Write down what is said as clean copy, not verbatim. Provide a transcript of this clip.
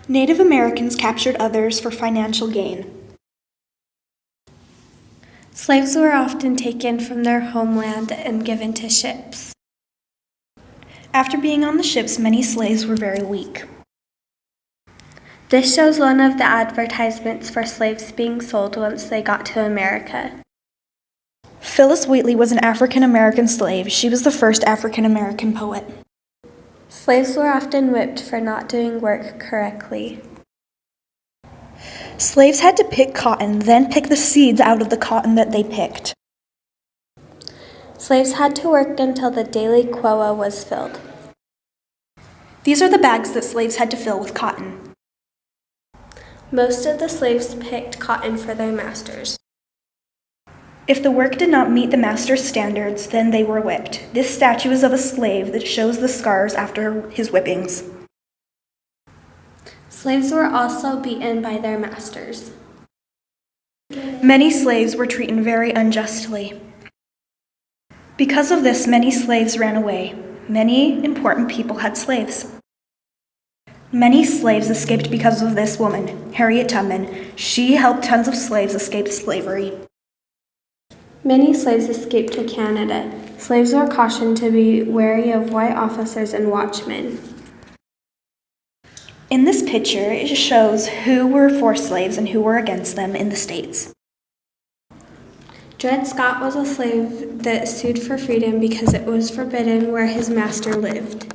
Native Americans captured others for financial gain. Slaves were often taken from their homeland and given to ships. After being on the ships, many slaves were very weak. This shows one of the advertisements for slaves being sold once they got to America. Phyllis Wheatley was an African American slave. She was the first African American poet. Slaves were often whipped for not doing work correctly. Slaves had to pick cotton, then pick the seeds out of the cotton that they picked. Slaves had to work until the daily quota was filled. These are the bags that slaves had to fill with cotton. Most of the slaves picked cotton for their masters. If the work did not meet the master's standards, then they were whipped. This statue is of a slave that shows the scars after his whippings. Slaves were also beaten by their masters. Many slaves were treated very unjustly. Because of this, many slaves ran away. Many important people had slaves. Many slaves escaped because of this woman, Harriet Tubman. She helped tons of slaves escape slavery. Many slaves escaped to Canada. Slaves were cautioned to be wary of white officers and watchmen. In this picture, it shows who were for slaves and who were against them in the States. Dred Scott was a slave that sued for freedom because it was forbidden where his master lived.